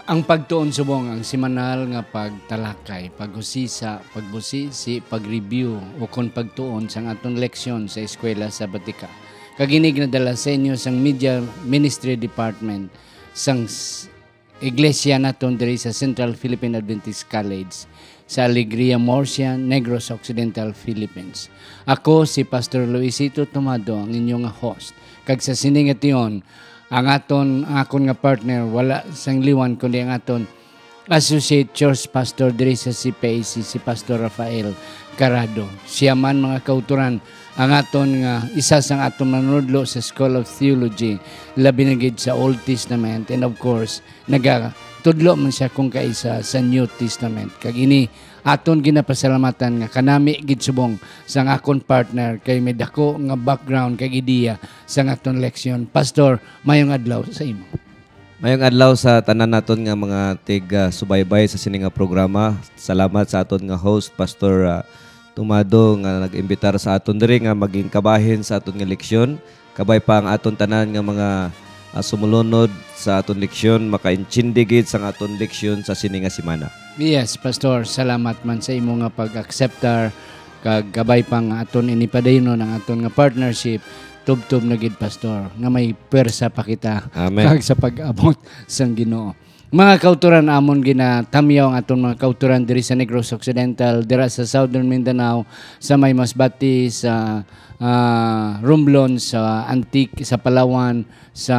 Ang pagtuon subong ang semanal nga pagtalakay, paghusisa, pagbusisi, pag-review o kon pagtuon sang aton leksyon sa eskwela sa Batika. Kaginig na dala sa inyo sang Media Ministry Department sang Iglesia naton diri sa Central Philippine Adventist College sa Alegria, Murcia, Negros Occidental, Philippines. Ako si Pastor Luisito Tomado, ang inyong host. Kag sa siningation, ang akon nga partner wala sang liwan kundi ang aton Associate Church Pastor diri sa CPAC, si Pastor Rafael Carado. Siya man mga kauturan ang aton nga isa sang aton manudlo sa School of Theology, labi na gid sa Old Testament, and of course nagatudlo man siya kung kaisa sa New Testament. Kag ini aton ginapasalamatan nga kanami gid subong sang akon partner kay may dako nga background kag ideya sa aton leksyon. Pastor, mayong adlaw sa imo. Mayong adlaw sa tanan naton nga mga subaybay sa sini nga programa. Salamat sa aton nga host Pastor Tomado nga nag-imbitar sa aton diri nga maging kabahin sa aton nga leksyon. Kabay pa ang aton tanan nga mga sumulunod sa aton leksyon, makaintindigit sa aton leksyon sa sini nga semana. Yes, Pastor, salamat man sa imo nga pag-acceptar kag gabay pang aton inipadaynon ang aton nga partnership. Tub-tub na gid, Pastor, nga may pwersa pa kita. Amen. Kag sa pag-abot sang Ginoo. Mga kauturan amon ginatamyaw ang aton mga kauturan diri sa Negros Occidental, dira sa Southern Mindanao, sa may Masbati, sa Romblon, sa Antique, sa Palawan, sa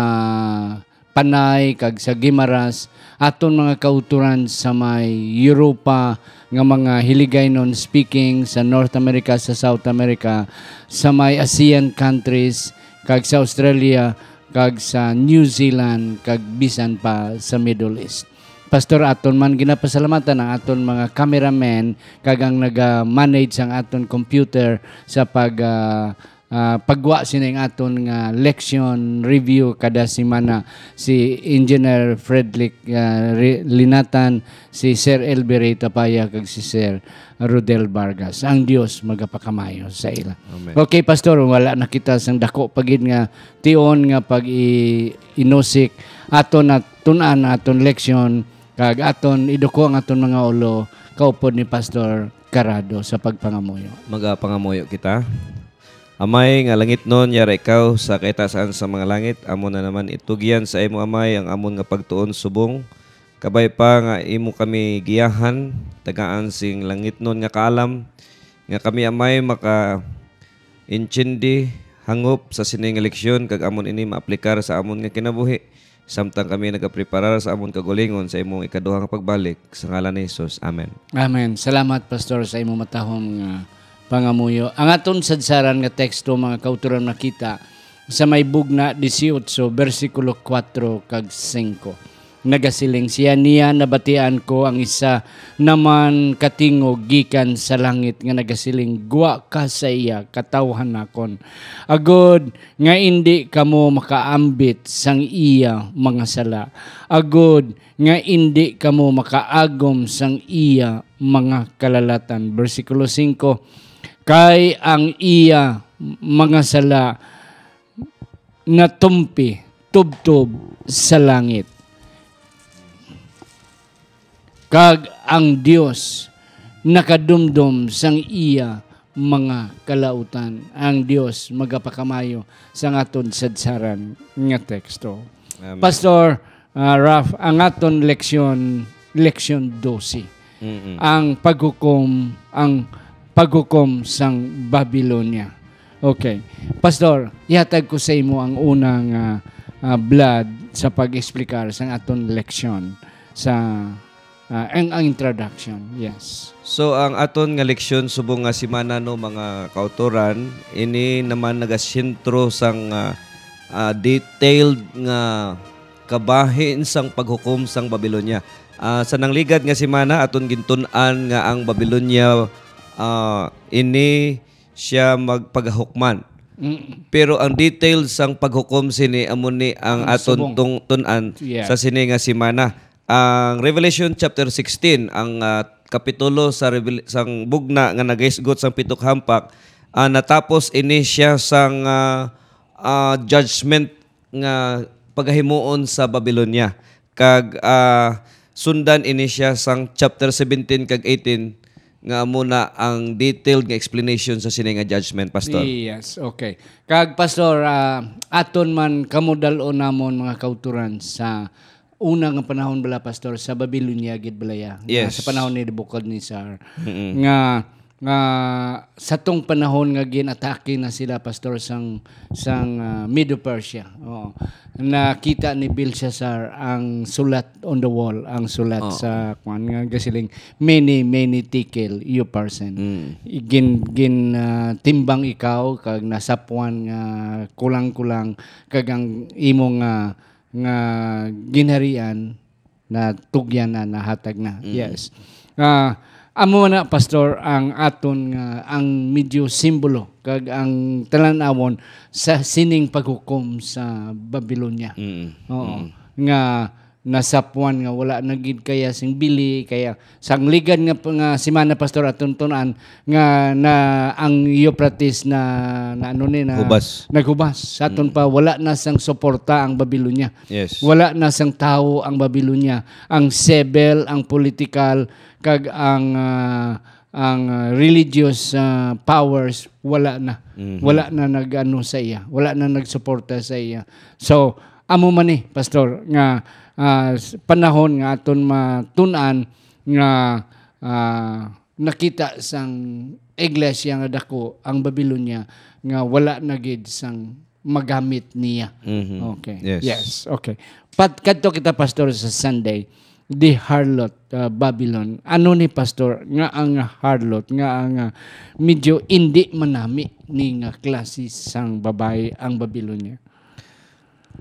Panay, kag sa Guimaras, aton mga kauturan sa may Europa, nga mga hiligaynon speaking sa North America, sa South America, sa may ASEAN countries, kag sa Australia, kag sa New Zealand, kag bisan pa sa Middle East. Pastor, aton man ginapasalamatan ang aton mga cameramen kag ang naga-manage ang aton computer sa pagwa sining aton nga leksyon review kada semana, si Engineer Frederick Linatan, si Sir Elberey Tapaya kag si Sir Rodel Vargas. Ang Dios magapakamayo sa ila. Amen. Okay, Pastor, wala na kita sang dako pagid nga tion nga pag-inusik aton na tun-an aton leksyon kag aton iduko ang aton mga ulo kaupod ni Pastor Carado sa pagpangamuyo. Magapangamuyo kita. Amay nga langit nun, yara ikaw sa kaitasan sa mga langit. Amo na naman itugyan sa imo amay ang amon nga pagtuon subong. Kabay pa nga imo kami giyahan, tagaan sing langit nun nga kaalam. Nga kami amay maka intindi, hangop sa sining leksyon, kag amon ini maaplikar sa amon nga kinabuhi. Samtang kami nagapreparar sa amon kagulingon sa imong ikaduhang pagbalik. Sa ngalan ni Jesus. Amen. Amen. Salamat, Pastor, sa imo matahom nga pangamuyo. Ang aton sadsaran nga teksto, mga kauturan nakita sa may bugna 18 versikulo 4 kag 5. Nagasiling siya niya nabatian ko ang isa naman katingog gikan sa langit nga nagasiling guwa ka sa iya katawhan nakon. Agod nga indi kamo makaambit sang iya mga sala. Agod nga indi kamo makaagom sang iya mga kalalatan. Versikulo 5. Kay ang iya mga sala natumpi tubtob sa langit. Kag ang Dios nakadumdum sang iya mga kalautan. Ang Dios magapakamayo sa aton sadsaran nga teksto. Amen. Pastor Raf, ang aton leksyon 12. Ang paghukom sang Babylonia. Okay. Pastor, ihatag ko sa imo ang unang blood sa pag-explikar sa aton leksyon sa ang introduction. Yes. So ang aton nga leksyon subong nga semana no mga kautoran, ini naman nagasentro sang detailed nga kabahin sang paghukom sang Babylonia. Sa nangligad nga semana aton gintun-an nga ang Babylonia ini siya magpaghukman. Pero ang details sang paghukom sini amon ni ang aton tun-an sa sini nga semana. Ang Revelation chapter 16, ang kapitulo sang bugna nga nagaisgot sang pitok hampak, natapos ini siya sang judgment nga paghimuon sa Babylonia. Kag sundan ini siya sang chapter 17 kag 18 nga muna ang detailed nga explanation sa sini nga judgment, pastor. Yes, okay. Kag pastor, aton man kamudal-o namon mga kauturan sa una nga panahon bala pastor sa Babylonia gid balaya. Yes. Sa panahon ni Nebuchadnezzar. Nga sa tong panahon nga ginatake na sila pastor sang Medo Persia. Oo. Nakita ni Belshazzar ang sulat on the wall, ang sulat sa kuan nga gasiling many tekel you person. Timbang ikaw kag nasapuan nga kulang-kulang kag ang imong nga ginharian na tugyan na nahatag na. Yes. Amo na pastor ang aton nga ang medyo simbolo kag ang talan-awon sa sining paghukom sa Babylonia. Oo. Nga nasapuan nga wala na gid kaya sing bili kaya sang ligad nga semana pastor aton tunan nga na ang Euphrates na ano ni na naghubas sa aton pa wala na sang suporta ang Babylonia. Yes. Wala na sang tao ang Babylonia, ang civil, ang political kag ang religious powers wala na. Wala na nag-ano sa iya, wala na nagsuporta sa iya. So amo man ni pastor nga panahon nga aton matun-an nga nakita sang iglesia nga dako ang Babylonia nga wala na gid sang magamit niya. Okay. Yes. Okay. Kadto kita pastor sa Sunday, the harlot Babylon. Ano ni pastor nga ang harlot nga ang medyo hindi manami ni nga klase sang babae ang Babylonia.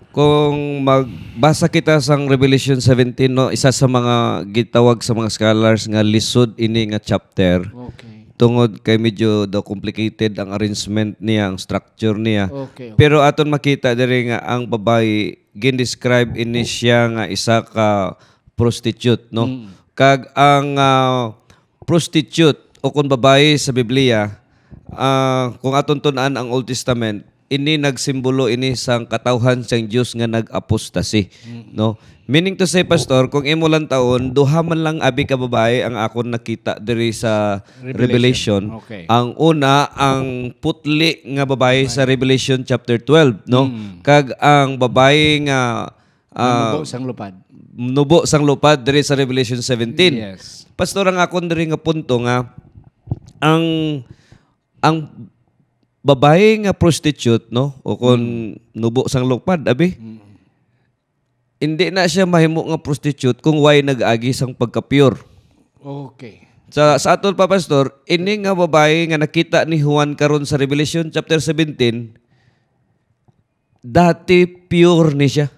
Kung magbasa kita sang Revelation 17, no, isa sa mga gitawag sa mga scholars nga lisod ini nga chapter. Okay. Tungod kay medyo complicated ang arrangement niya, ang structure niya. Okay. Pero aton makita diri nga ang babae gin-describe ini siya nga isa ka prostitute, no? Kag ang prostitute o kung babae sa Biblia, kung aton tun-an ang Old Testament, ini nagsimbolo ini sang katawhan sang Dios nga nag-apostasy, no? Meaning to say pastor, kung imo lang taon duha man lang abi ka babae ang akon nakita diri sa Revelation. Okay. Ang una ang putli nga babae sa Revelation chapter 12, no? Kag ang babae nga nubo sang lupad diri sa Revelation 17. Yes. Pastor, ang akon diri nga punto nga ang babae nga prostitute, no, o kung nubo sang lupad abi, hindi na siya mahimo nga prostitute kung way nag-agi sang pagka-pure. Okay. Sa aton pa pastor, ini nga babae nga nakita ni Juan karon sa Revelation chapter 17, dati pure ni siya.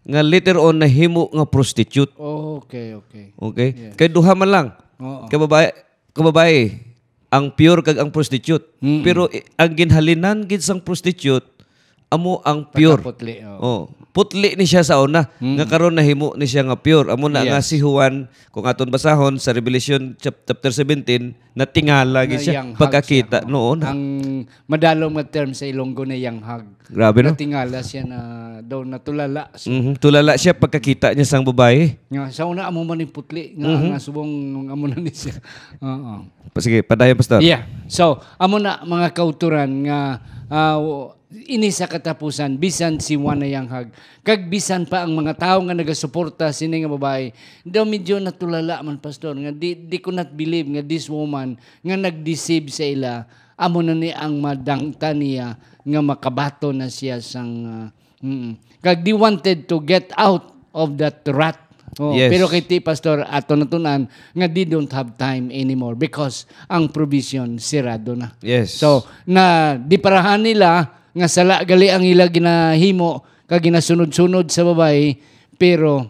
Nga later on nahimo nga prostitute. Okay. Okay? Yeah. Kay duha man lang. Kababae, ang pure kag ang prostitute. Pero ang ginhalinan gid sang prostitute amo ang pure. Putli. Putli ni siya sa una. Nga karon nahimo ni siya nga pure. Amo na nga si Juan, kung aton basahon sa Revelation chapter 17, natingala gid siya pagkakita noon. Ang madalong nga term sa Ilonggo na yanghag. Grabe, no? Natingala siya na daw natulala. Tulala siya pagkakita niya sang babae. Nga sa una amo man ni putli nga subong amo na ni siya. Sige, padayon pastor. Yeah. So, amo na mga kauturan nga ini sa katapusan bisan si Juan na yanghag kag bisan pa ang mga tao nga nagasuporta sini nga babae daw medyo natulala man pastor nga di ko not believe nga this woman nga nagdeceive sa ila amo na ni ang madangta niya nga makabato na siya sang kag di wanted to get out of that rat. Yes. Pero kay ti pastor ato natunan nga they don't have time anymore because ang provision sirado na. Yes. So na di parahan nila nga sala gali ang ila ginahimo kag ginasunod-sunod sa babae pero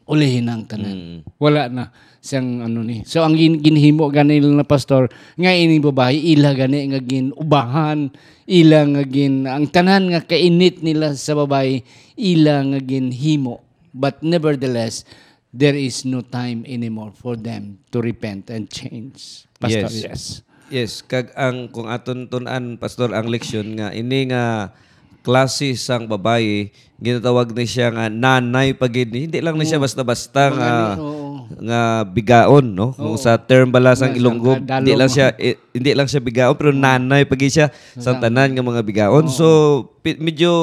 ulihin ang tanan. Wala na siyang ano ni. So ang ginhimo gani nila na pastor nga ini babae ila gani nga ginubahan, ila nga ang tanan nga kainit nila sa babae ila nga ginhimo. But nevertheless, there is no time anymore for them to repent and change. Pastor, yes. Yes, kag ang kung aton tun-an pastor ang leksyon nga ini nga klase sang babae, ginatawag ni siya nga nanay pagid ni. Hindi lang ni siya basta-basta nga bigaon, no? Kung sa term bala sang Ilonggo, hindi lang siya bigaon pero nanay pagid siya sa tanan nga mga bigaon. So medyo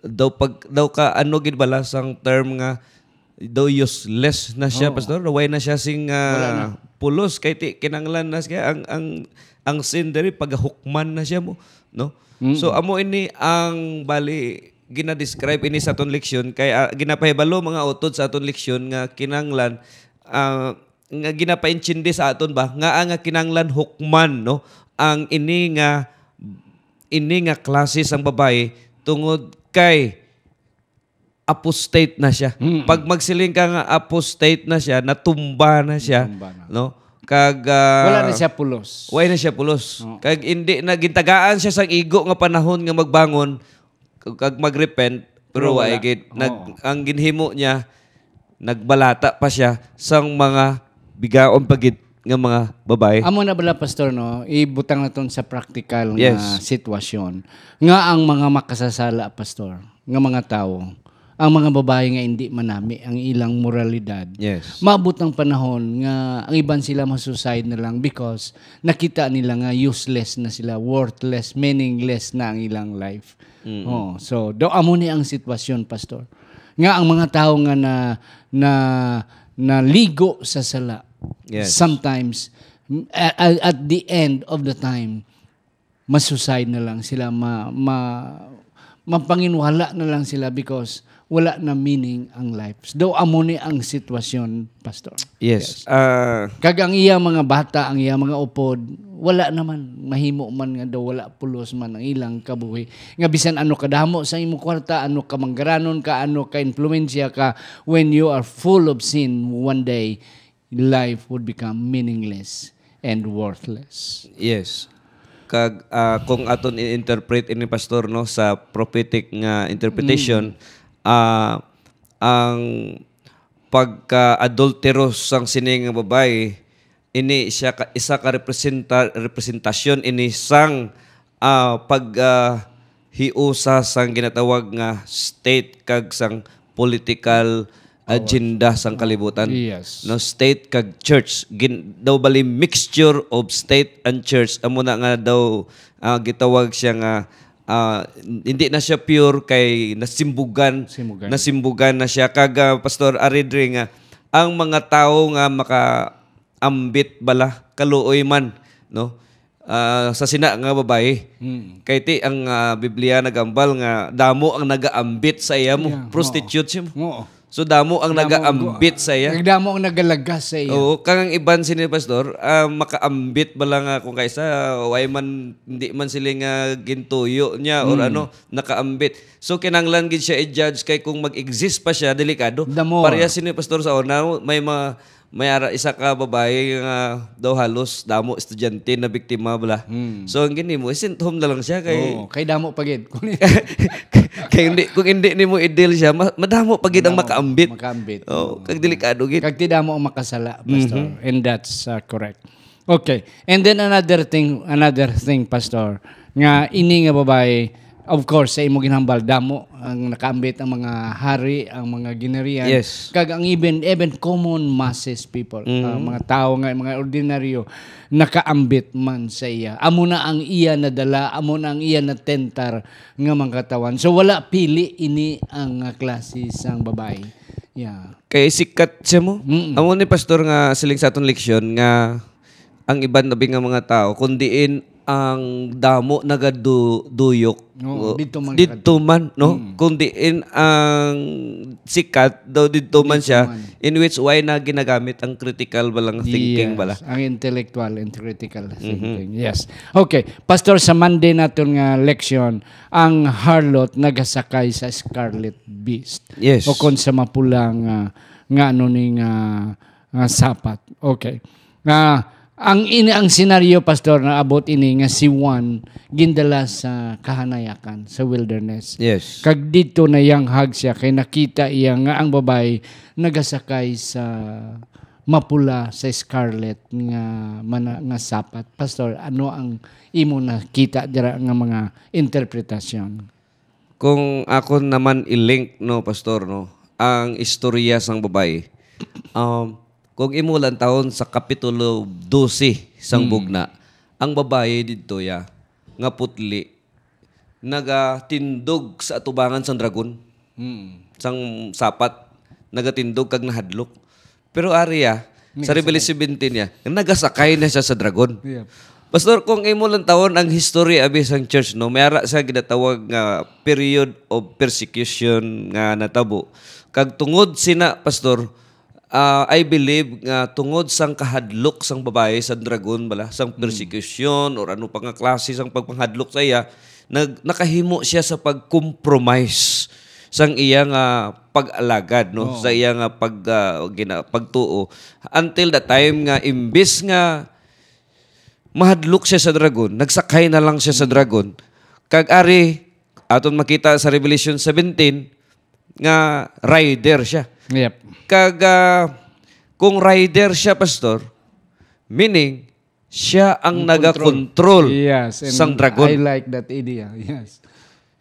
daw ka ano gid bala sang term nga daw useless na siya, pastor. Way na siya sing pulos kay kinanglan na siya ang sin diri pagahukman na siya mo, no? So amo ini ang bali gina-describe ini sa aton leksyon kay ginapahibalo mga utod sa aton leksyon nga kinanglan nga ginapaintindi sa aton ba nga kinanglan hukman, no, ang ini nga klase sang babae tungod kay apostate na siya. Pag magsiling ka nga apostate na siya, natumba na siya, no? Kag wala na siya pulos. Wala na siya pulos. Kag hindi na gintagaan siya sang igo nga panahon nga magbangon kag magrepent pero wa gid ang ginhimo niya nagbalata pa siya sang mga bigaon pagid nga mga babae. Amo na bala, pastor, no? Ibutang naton sa practical nga sitwasyon nga ang mga makasasala, pastor, nga mga tao, ang mga babae nga hindi manami ang ilang moralidad. Maabot ang panahon nga ang iban sila masuicide na lang because nakita nila nga useless na sila, worthless, meaningless na ang ilang life. So do amo ni ang sitwasyon, pastor. Nga ang mga tao nga na ligo sa sala. Sometimes at the end of the time masuicide na lang sila, mapanginwala na lang sila because wala na meaning ang lives. Daw amo ni ang sitwasyon, pastor. Kag ang iya mga bata, ang iya mga upod, wala naman, mahimo man nga daw wala pulos man ang ilang kabuhi. Nga bisan ano kadamo sa imong kwarta, ano ka manggaranon ka, ano ka influensya ka, when you are full of sin, one day life would become meaningless and worthless. Kag kung aton i-interpret ini, pastor, no, sa prophetic nga interpretation, ang pagka-adulteros sang sining nga babae, ini siya isa ka representasyon ini sang hiusa sang ginatawag nga state kag sang political agenda sang kalibutan. No, state kag church daw bali mixture of state and church. Amo na nga daw gitawag siya nga hindi na siya pure kay nasimbugan na siya. Kag pastor aridri nga ang mga tao nga makaambit bala kaluoy man, no, sa sina nga babae. Kay ti ang Biblia nagambal nga damo ang nagaambit sa iya mo, prostitute siya mo. So damo ang nagaambit sa iya. Damo ang nagalagas sa iya. Oo, kang iban sini, pastor, makaambit bala nga kung kaysa way man hindi man sila nga gintuyo niya or ano, nakaambit. So kinanglan gid siya i-judge kay kung mag-exist pa siya, delikado. Pareha sini, pastor, sa una may isa ka babae nga daw halos damo estudyante na biktima bala. So ang gini mo sent home na lang siya kay damo pagid. kung hindi nimo i-deal siya, madamo pagid ang makaambit. Kag delikado gid. Kag ti damo ang makasala, pastor. And that's correct. Okay. And then another thing, pastor, nga ini nga babae, of course, sa imo ginhambal, damo ang nakaambit ang mga hari, ang mga ginerian. Kag ang even common masses people, mga tao nga, mga ordinaryo, nakaambit man sa iya. Amo na ang iya nadala, amo na ang iya natentar nga mga katawan. So wala pili ini ang klase sang babae. Kay sikat siya mo. Amo ni pastor nga siling sa aton leksyon nga ang iban nabi nga mga tao kundiin ang damo nagaduyok dito man, no, kundi ang sikat daw dito man siya in which way na ginagamit ang critical balang thinking bala, ang intellectual and critical thinking. Okay, pastor, sa Monday naton nga leksyon, ang harlot nagasakay sa scarlet beast o kon sa mapulang nga ano ning sapat. Okay, ang senaryo, pastor, na abot ini nga si Juan gindala sa kahanayakan sa wilderness. Kag dito na yang hag siya kay nakita iya nga ang babae nagasakay sa mapula sa scarlet nga sapat. Pastor, ano ang imo nakita dira nga mga interpretasyon? Kung ako naman i-link, no, pastor, no, ang istorya sang babae. Kung imulan taon sa Kapitulo 12 sang bugna, ang babae dito nga putli, nagatindog sa atubangan sang dragon, sang sapat, nagatindog kag nahadlok. Pero Arya, sa Revelation 17 nagasakay na siya sa dragon. Yeah. Pastor, kung imo lang taon ang history abi sang church, no, mayara sa ginatawag nga period of persecution nga natabo. Kag tungod sina, pastor, I believe nga tungod sang kahadlok sang babae sa dragon bala, sang persecution or ano pa nga klase sang pagpanghadlok sa iya, nakahimo siya sa pag-compromise sang iya nga pag-alagad, no, sa iya nga pagtuo until the time nga imbis nga mahadlok siya sa dragon, nagsakay na lang siya sa dragon. Kag ari aton makita sa Revelation 17 nga rider siya. Yep. Kag kung rider siya, pastor, meaning siya ang naga-control Yes, and sang dragon. I like that idea. Yes.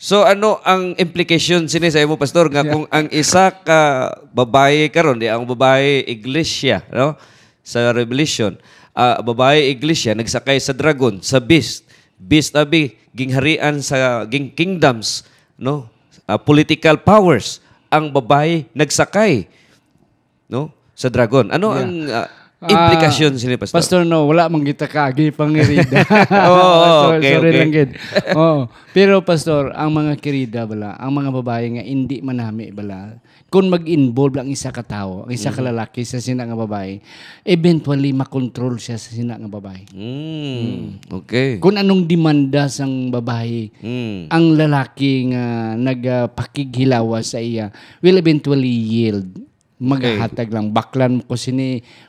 So ano ang implication sini sa imo, pastor, nga kung ang isa ka babae karon, di ang babae iglesia, no, sa Revelation, babae iglesia nagsakay sa dragon, sa beast abi gingharian sa kingdoms, no, political powers, ang babae nagsakay, no, sa dragon. Ano ang implikasyon sini, pastor? Pastor, no, wala man kita kaagi pangirida. Okay. Lang gid. Pero pastor, ang mga kirida bala, ang mga babae nga hindi manami bala, kung mag-involve ang isa ka tao, ang isa ka lalaki sa sina nga babae, eventually makontrol siya sa sina nga babae. Okay. Kung anong demanda sang babae, ang lalaki nga nagpakighilawa sa iya will eventually yield. Maghahatag lang. Baklan ko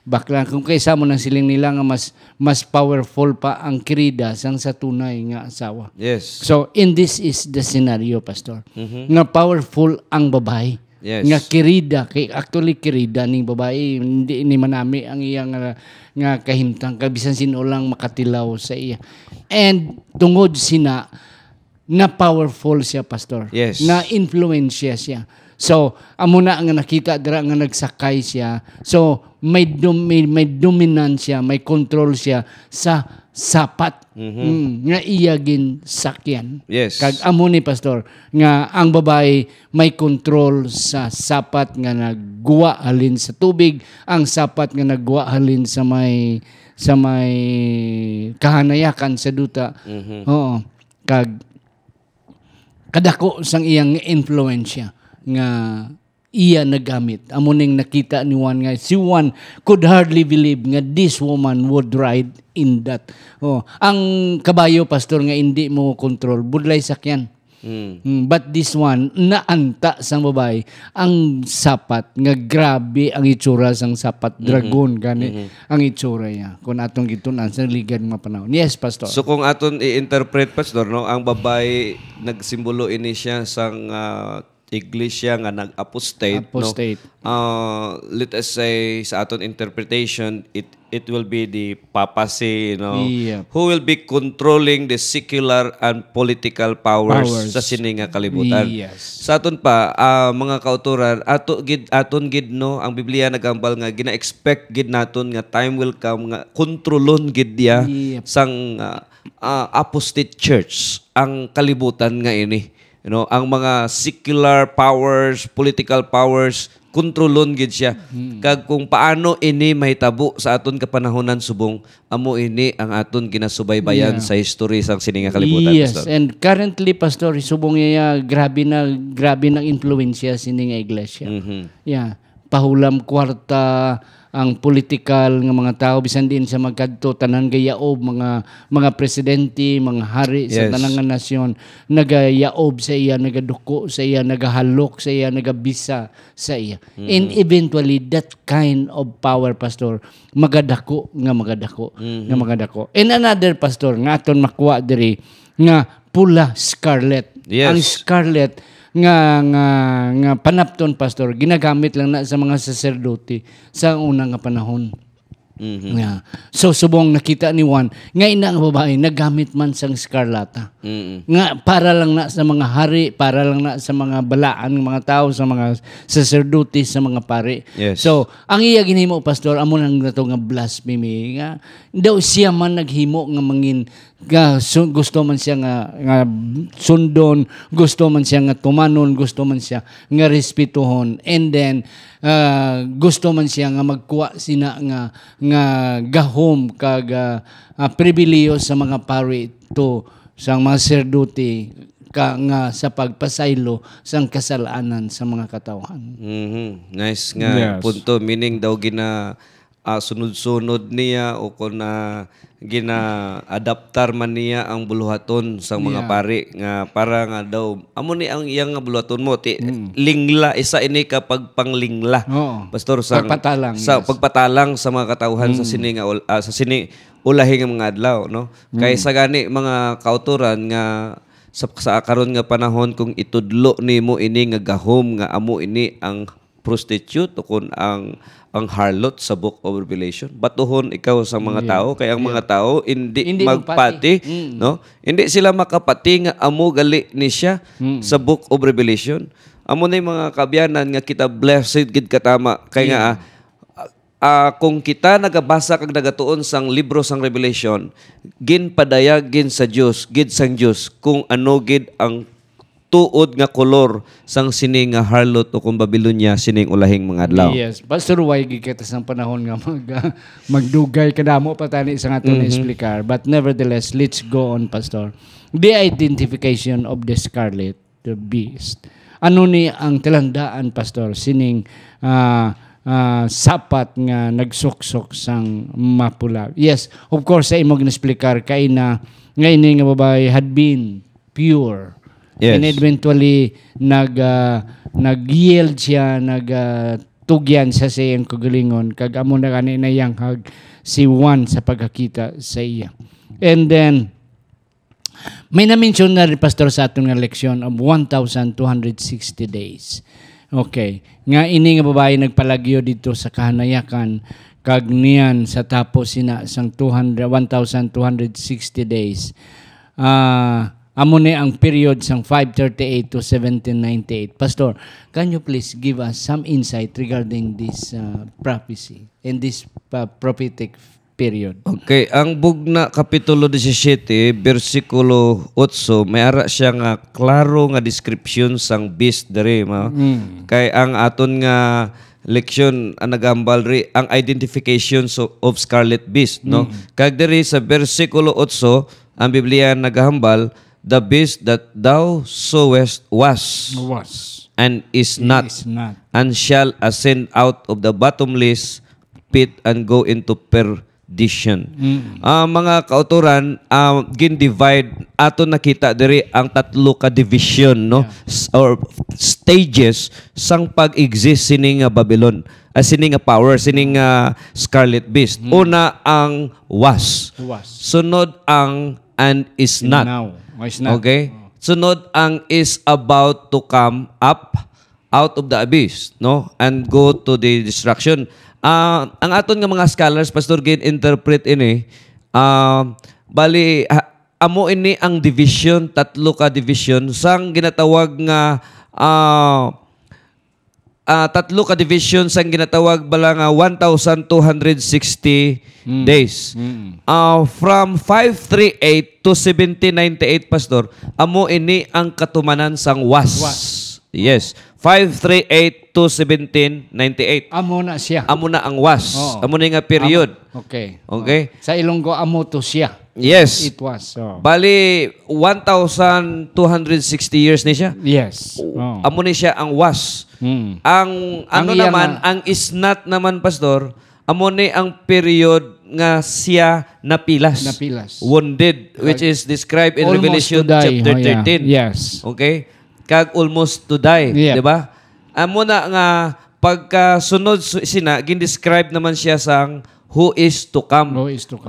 baklan. Kung kaysa mo ng siling nila nga mas powerful pa ang kirida sang sa tunay nga asawa. Yes. So, in this is the scenario, pastor. Nga powerful ang babae. Yes. Nga kirida. Actually, kirida ning babae. Hindi ni manami ang iyang nga kahimtang. Kabisan sino lang makatilaw sa iya. And tungod sina, na powerful siya, pastor. Yes. Na influensya siya. So, amo na nga nakita dira nga nagsakay siya. So, may dominansya, may control siya sa sapat nga iya gin sakyan. Yes. Kag amo ni pastor nga ang babae may control sa sapat nga nagguwa halin sa tubig, ang sapat nga nagguwa halin sa may kahanayakan sa duta. Oo. Kag kadako sang iyang influensya nga iya nagamit. Amo ning nakita ni Juan nga si Juan could hardly believe nga this woman would ride in that. Ang kabayo, pastor, nga hindi mo control, budlay sakyan. But this one, naanta sang babae ang sapat nga grabe ang itsura sang sapat dragon gani ang itsura niya. Kung atong gitunan sa ligad nga panahon. Yes, pastor. So kung aton i-interpret, pastor, no, ang babae nagsimbolo ini siya sang iglesia nga nag-apostate, Apostate. no. Let us say sa aton interpretation, it will be the papacy, no, Yeah. who will be controlling the secular and political powers sa sini nga kalibutan. Yes. Sa aton pa mga kauturan, aton gid, no, ang Biblia nagambal nga gina-expect gid naton nga time will come nga kontrolon gid dia Yep. sang apostate church ang kalibutan nga ini. You know, ang mga secular powers, political powers, kontrolon gid siya. Kag kung paano ini mahitabo sa aton kapanahonan subong, amo ini ang aton ginasubaybayan sa history sang sini nga kalibutan, Yes, pastor. and currently, pastor, subong niya grabe ng influensya sini nga iglesia. Yeah, pahulam kwarta ang political nga mga tao bisan din sa magkadto tanan gayaob mga presidente, mga hari sa Yes. tanang nga nasyon nagayaob sa iya, nagaduko sa iya, nagahalok sa iya, nagabisa sa iya. And eventually that kind of power, pastor, magadako. And another, pastor, nga aton makuha diri nga pula scarlet. Yes. Ang scarlet nga panapton, pastor, ginagamit lang na sa mga saserdote sa unang nga panahon. Yeah. So subong nakita ni Juan nga ina nga babae nagamit man sang eskarlata. Nga para lang na sa mga hari, para lang na sa mga balaan ng mga tao, sa mga sacerdotes, sa mga pari. Yes. So ang iya ginhimo pastor amo nang nato nga blasphemy nga daw siya man naghimo nga mangin gusto man siya nga sundon, gusto man siya nga tumanon, gusto man siya nga respetuhon, and then gusto man siya nga magkuha sina nga gahom kag pribiliyo sa mga pari to sa mga serduti nga sa pagpasaylo sang kasalanan sa mga katawhan. Nice nga punto, meaning daw gina sunod-sunod niya o kung gina-adaptar man niya ang buluhaton sa mga pari nga para nga daw amo ni ang iyang nga buluhaton mo lingla isa ini kapag panglingla pastor sa pagpatalang sa mga katawhan sa sini nga sa sini ulahi nga mga adlaw no kay sa gani mga kauturan nga sa karon nga panahon kung itudlo nimo ini nga gahom nga amo ini ang prostitute o kung ang harlot sa Book of Revelation. Batuhon ikaw sa mga tao kaya ang mga tao hindi magpati, no? Hindi sila makapati nga amo gali ni siya sa Book of Revelation. Amo na mga kabyanan nga kita blessed gid katama kay nga kung kita nagabasa kag nagatuon sang libro sang Revelation, ginpadayag gin sa Dios, gid sang Dios kung ano gid ang tuod nga kolor sang sining nga harlot o kung Babylonia sining ulahing mga adlaw. Yes, Pastor why gikita sang panahon nga magdugay kadamo pa tani sa aton explicar, but nevertheless let's go on pastor. The identification of the scarlet the beast. Ano ni ang talandaan pastor sining sapat nga nagsuksok sang mapula. Yes, of course sa imong explicar kay na ngayon nga babae had been pure. Yes. And eventually nag-yield siya, tugyan sa siyang kagalingon kag amo na kani nayanghag si Juan sa pagkakita sa iya. And then may na-mention na rin pastor sa atong leksyon of 1,260 days. Okay. Nga ini nga babae nagpalagyo dito sa kahanayakan kag niyan sa tapos sina sang 1,260 days. Amo ni ang period sang 538 to 1798. Pastor, can you please give us some insight regarding this prophecy and this prophetic period? Okay, ang bugna kapitulo 17 bersikulo 8 may ara siya nga klaro nga description sang beast dere kay ang aton nga leksyon ang nagambal ri ang identification of scarlet beast no kag dere sa bersikulo 8 ang Biblia nagahambal the beast that thou sawest was and is not and shall ascend out of the bottomless pit and go into perdition. Mga kauturan, gin-divide ato nakita diri ang tatlo ka division no or stages sang pag-exist sining Babylon. Sining power, sining scarlet beast. Una ang was. Sunod ang and is not. Okay? Sunod ang is about to come up out of the abyss, no? And go to the destruction. Ang aton nga mga scholars, Pastor Gin, interpret ini, bali, amo ini ang division, tatlo ka division, sang ginatawag nga tatlo ka division sang ginatawag bala nga 1,260 days. From 538 to 1798 pastor, amo ini ang katumanan sang was. Yes, 538 to 1798. Amo na siya. Amo na ang was. Amo na nga period. Okay. Sa Ilonggo amo to siya. Yes. It was. Bali 1,260 years ni siya. Yes. Amo ni siya ang was. Ang naman, ang is not naman pastor, amo ni ang period nga siya napilas. Wounded, which is described in Revelation chapter 13. Yes. Okay? Kag almost to die, di ba? Amo na nga pagkasunod sina gin-describe naman siya sang who is to come.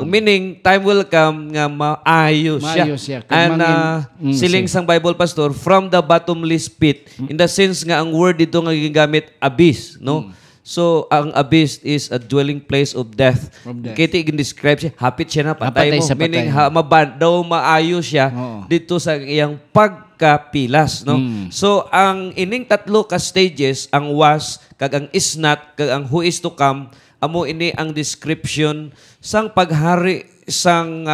Meaning time will come nga maayo siya. And siling sang Bible pastor from the bottomless pit in the sense nga ang word dito nga gigamit abyss, no? So ang abyss is a dwelling place of death. Kiti gin-describe siya, hapit siya na patay Napatay mo. sa Meaning patay. daw maayo siya Oo. dito sa iyang pagkapilas, no? So ang ining tatlo ka stages, ang was, kag ang is not, kag ang who is to come, amo ini ang description sang paghari sang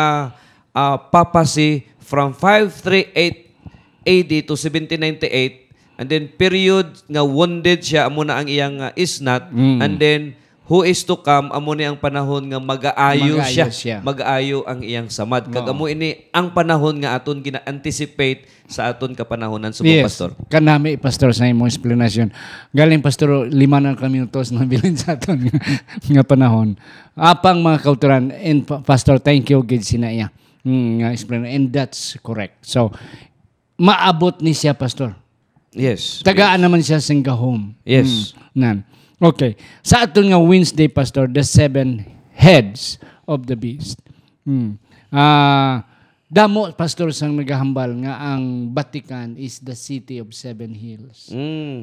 papacy from 538 AD to 1798, and then period nga wounded siya, amo na ang iyang is not, and then who is to come, amo ni ang panahon nga mag-aayo siya. Mag-aayo ang iyang samad. Kag amo ini ang panahon nga aton gina-anticipate sa aton kapanahonan. So, Pastor. Kanami, Pastor, sa imong explanation. Galing, Pastor, 5 na minutos na bilin sa aton nga panahon. Apang mga kauturan, and Pastor, thank you, gid sinaya. Nga explain, and that's correct. So, maabot ni siya, Pastor. Yes. Tagaan naman siya sa gahom. Yes. Nan. Okay. Sa aton nga Wednesday, Pastor, the 7 heads of the beast. Damo, Pastor, sang naghahambal nga ang Vatican is the city of 7 hills.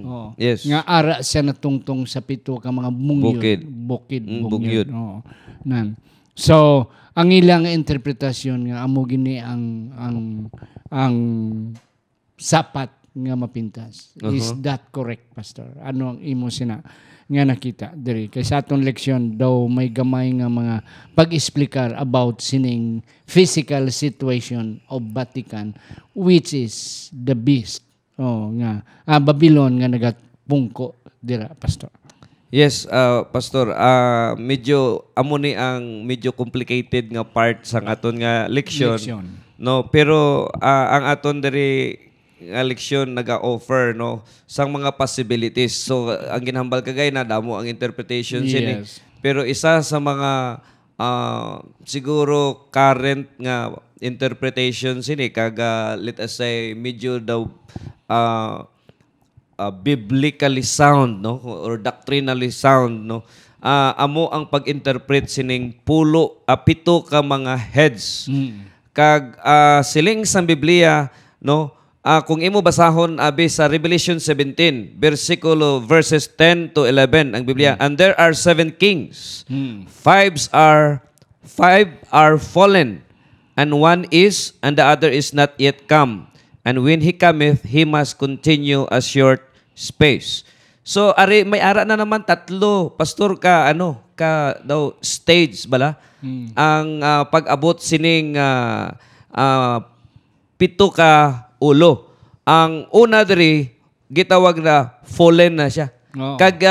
Oh. Yes. Nga ara siya natungtong sa 7 ka mga bungyod. Bukid. Bukid. Oh. Nan. So, ang ilang interpretasyon nga amo gini ang sapat nga mapintas. Is that correct, Pastor? Ano ang imo sina nga nakita diri kay sa aton leksyon daw may gamay nga mga pag-explicar about sining physical situation of Vatican, which is the beast. Oh, nga Babylon nga nagatpungko dira, Pastor. Yes, Pastor, medyo amo ni ang medyo complicated nga part sang aton nga leksyon. No, pero ang aton diri nga leksyon naga-offer, no, sang mga possibilities. So ang ginhambal kagay na damo ang interpretation sini. Pero isa sa mga siguro current nga interpretation sini kaga let us say medyo daw biblically sound, no, or doctrinally sound, no. Amo ang pag-interpret sining 7 ka mga heads. Kag siling sa Biblia, no, kung imo basahon abi sa Revelation 17 verses 10 to 11 ang Biblia, and there are 7 kings. 5 are fallen, and one is, and the other is not yet come. And when he cometh, he must continue a short space. So may ara na naman 3, Pastor, ka daw stage bala ang pag-abot sining 7 ka ulo. Ang una diri gitawag na fallen na siya. Kag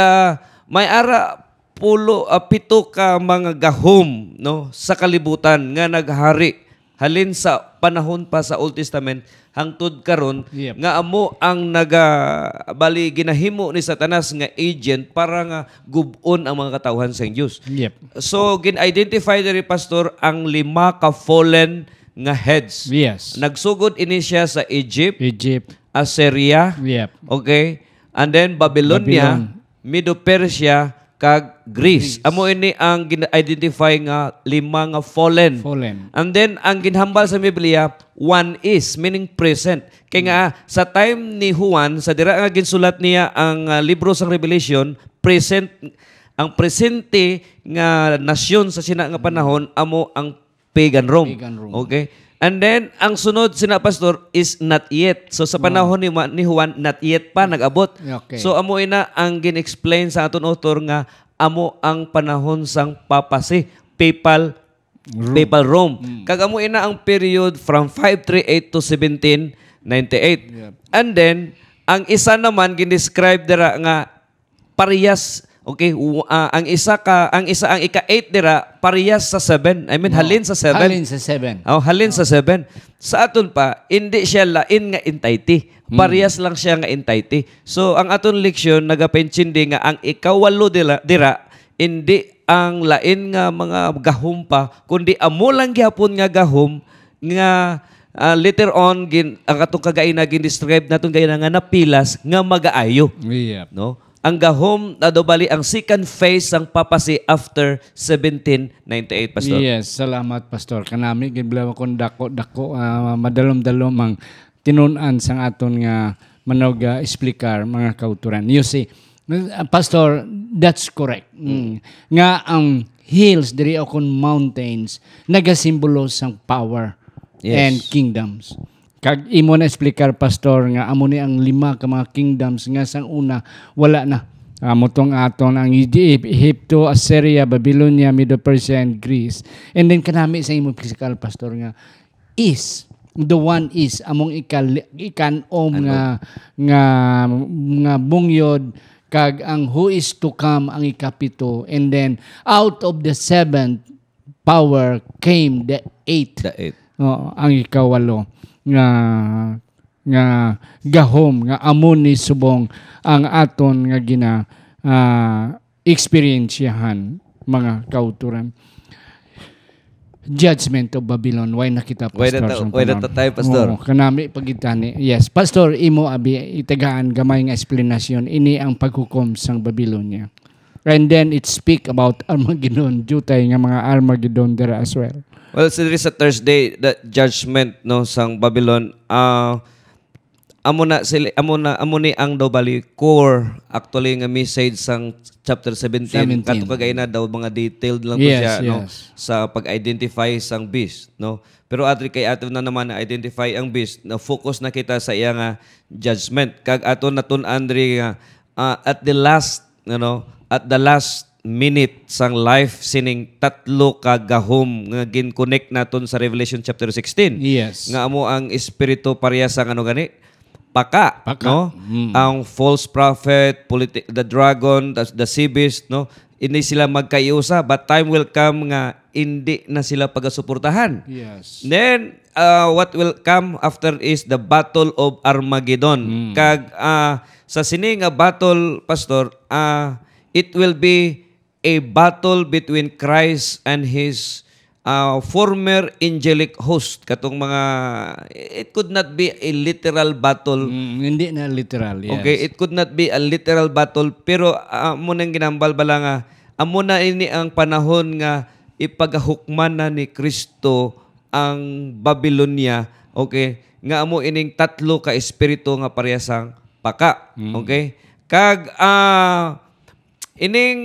may ara 7 ka mga gahom, no, sa kalibutan nga naghari halin sa panahon pa sa Old Testament hangtod karon nga amo ang bali ginahimo ni Satanas nga agent para nga gubon ang mga katawhan sa Dios. So gin-identify diri, Pastor, ang 5 ka fallen nga heads. Nagsugod ini siya sa Egypt, Assyria, okay, and then Babylonia, Medo-Persia, kag Greece. Amo ini ang gina-identify nga 5 nga fallen. And then ang ginhambal sa Biblia, one is, meaning present. Kaya nga sa time ni Juan, sa dira nga ginsulat niya ang libro sa Revelation, present, ang presente nga nasyon sa sina nga panahon amo ang pagan Rome. Okay? And then, ang sunod sina, Pastor, is not yet. So, sa panahon ni Juan, not yet pa, nag-abot. So, amo ina ang gin-explain sa aton author nga amo ang panahon sang papacy, papal Rome. Kag amo ina ang period from 538 to 1798. And then, ang isa naman gin-describe dira nga parehas. Okay, ang ika-8 dira parehas sa 7. I mean halin sa 7. Halin sa 7. Halin sa 7. Sa aton pa hindi siya lain nga entity. Parehas lang siya nga entity. So ang aton leksyon nagapenchindi nga ang ika-8 dira hindi ang lain nga mga gahom pa kundi amo lang gyapon nga gahom nga later on ang atong kagaina gin-describe naton gayna nga napilas nga magaayo. No? Ang gahom na bali ang second phase ng papacy after 1798, Pastor. Yes, salamat, Pastor. Kanami giblaw kon dako madalom-dalom ang tinun-an sang aton nga manog explicar mga kauturan. You see, Pastor, that's correct. Nga ang hills diri akon mountains nagasimbolo sang power and kingdoms. Kag imo na explicar, Pastor, nga amo ni ang 5 ka mga kingdoms nga sang una wala na. Motong aton ang Egypto, Assyria, Babylonia, Medo-Persia, and Greece. And then kanami sa imo physical, Pastor, nga is the one is among ikanom nga bungyod, kag ang who is to come ang ikapito, and then out of the 7th power came the 8th. Ang ikawalo nga gahom nga amon ni subong ang aton nga experiensyahan mga kauturan. Judgment of Babylon. Why nakita, Pastor? Why na tayo, Pastor? Kanami pagitani. Yes, Pastor, imo abi itagaan gamay nga explanation ini ang paghukom sang Babylonia. And then it speak about Armageddon, jutay nga mga Armageddon there as well. Well, so there is a Thursday, the judgment no sang Babylon. Amo ni ang daw bali core actually nga message sang chapter 17. Kato kagay na daw mga detailed lang po siya no sa pag-identify sang beast no. Pero atri kay ato na naman na identify ang beast, na focus na kita sa iya nga judgment. Kag ato natun-an diri nga at the last minute sang life sining 3 ka gahom nga gin-connect naton sa Revelation chapter 16. Yes. Nga amo ang espiritu pareha sang ano gani? Paka. No? Ang false prophet, the dragon, the sea beast, no? Hindi sila magkaiusa, but time will come nga hindi na sila pagasuportahan. Yes. Then what will come after is the battle of Armageddon. Kag sa sini nga battle, Pastor, it will be a battle between Christ and his former angelic host. Katong mga, it could not be a literal battle. Hindi na literal, yes. Okay, it could not be a literal battle, pero amo nang ginambal bala nga, amo na ini ang panahon nga ipagahukman na ni Kristo ang Babylonia, okay, nga amo ining 3 ka espiritu nga parehasang paka, okay? Kag ining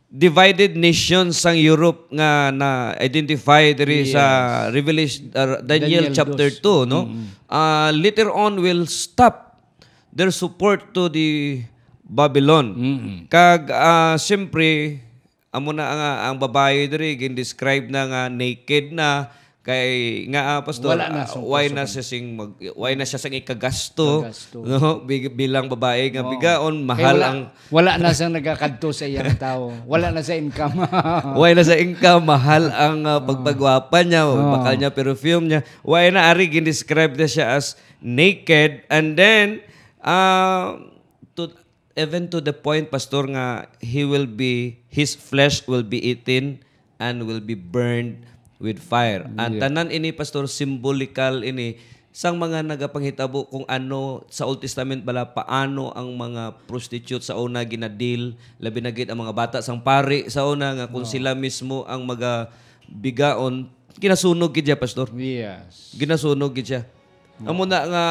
divided nations sang Europe nga na identify diri sa Revelation Daniel chapter 2 no. Later on will stop their support to the Babylon. Kag siyempre amo na ang babae diri gin-describe na nga naked na kay nga Pastor, why na siya sing ikagasto no bilang babae nga bigaon mahal wala na siyang nagakadto sa iyang tao, wala na sa income. Why na sa income, mahal ang pagpagwapa niya, bakal niya, perfume niya. Why na ari gin-describe na siya as naked, and then even to the point, Pastor, nga his flesh will be eaten and will be burned with fire. Ang tanan ini, Pastor, symbolical ini sang mga nagapanghitabo kung ano sa Old Testament bala paano ang mga prostitute sa una ginadil, labi na gid ang mga bata sang pari sa una nga kung sila mismo ang magabigaon, ginasunog gid siya, Pastor. Yes. Ginasunog gid siya. Amo na nga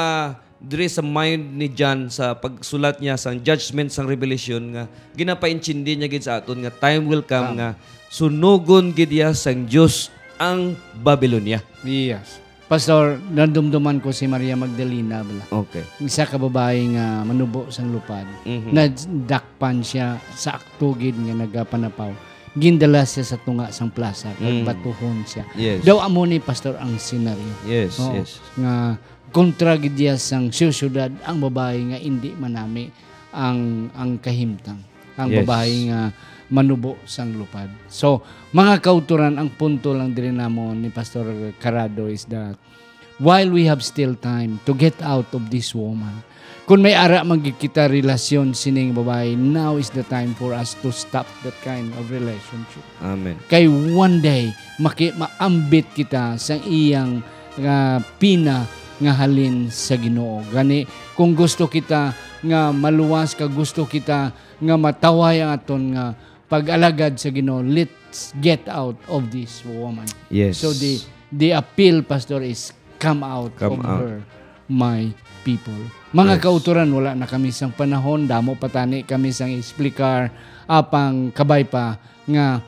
diri sa mind ni John sa pagsulat niya sang judgment sang Revelation nga ginapaintindi niya gid sa aton nga time will come nga sunugon gid ya sang Dios ang Babylonia. Yes. Pastor, nadumduman ko si Maria Magdalena bala. Okay. Isa ka babae nga manubo sang lupad. Nadakpan siya sa aktugid nga nagapanapaw. Gindala siya sa tunga sang plaza kag batuhon siya. Yes. Daw amo ni Pastor ang senaryo. Yes, yes. Nga kontra gid diya sang siyudad ang babae nga hindi manami ang kahimtang. Ang babae nga manubo sang lupad. So, mga kauturan, ang punto lang din namon ni Pastor Carado is that while we have still time to get out of this woman, kung may ara magkikita relasyon sining babae, now is the time for us to stop that kind of relationship. Amen. Kay one day, maambit kita sa iyang pina nga halin sa Ginoo. Gani, kung gusto kita nga maluwas, kag gusto kita nga mataway ang aton nga pag-alagad sa Ginoo, let's get out of this woman. Yes. So the appeal, Pastor, is come out of her, my people. Mga kauturan, wala na kami sang panahon, damo patani kami sang explicar, apang kabay pa nga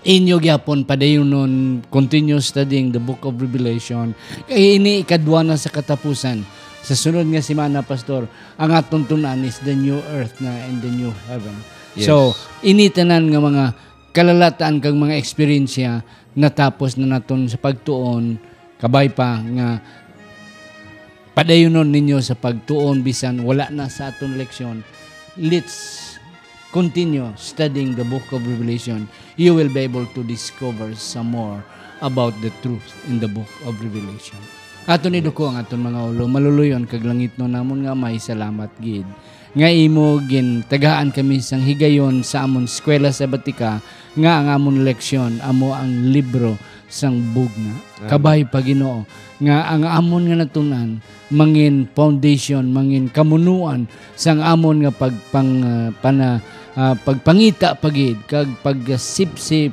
inyo gyapon padayunon continue studying the book of Revelation. Kay ini ikadwa na sa katapusan. Sa sunod nga semana, Pastor, ang atong tunan is the new earth na and the new heaven. Yes. So, ini tanan nga mga kalalataan kag mga eksperyensya natapos na naton sa pagtuon, kabay pa nga padayunon ninyo sa pagtuon bisan wala na sa aton leksyon. Let's continue studying the book of Revelation. You will be able to discover some more about the truth in the book of Revelation. Aton iduko ang aton mga ulo, maluluyon kag langit no namon nga may salamat gid. Nga imo gin tagaan kami sang higayon sa amon eskwela sa Batika nga ang amon leksyon amo ang libro sang bugna. Kabay pa Ginoo nga ang amon nga natunan mangin foundation, mangin kamunuan sang amon nga pagpangita pagid kag pagsipsi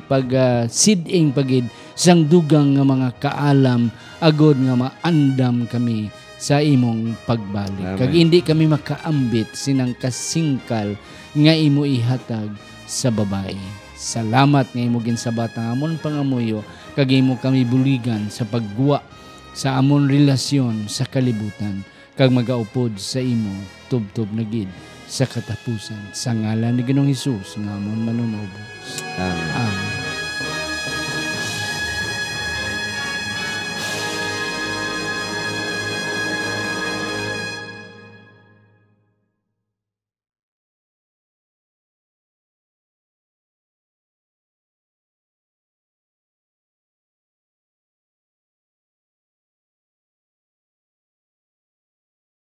siding pagid sang dugang nga mga kaalam agod nga maandam kami sa imong pagbalik. Amen. Kag hindi kami makaambit sinang kasingkal nga imo ihatag sa babae. Salamat nga imo ginsabata nga amon pangamuyo kag imo kami buligan sa pagguwa sa amon relasyon sa kalibutan kag magaupod sa imo tubtob na gid sa katapusan sa ngalan ni Ginoong Hesus nga amon manunubos. Amen. Amen.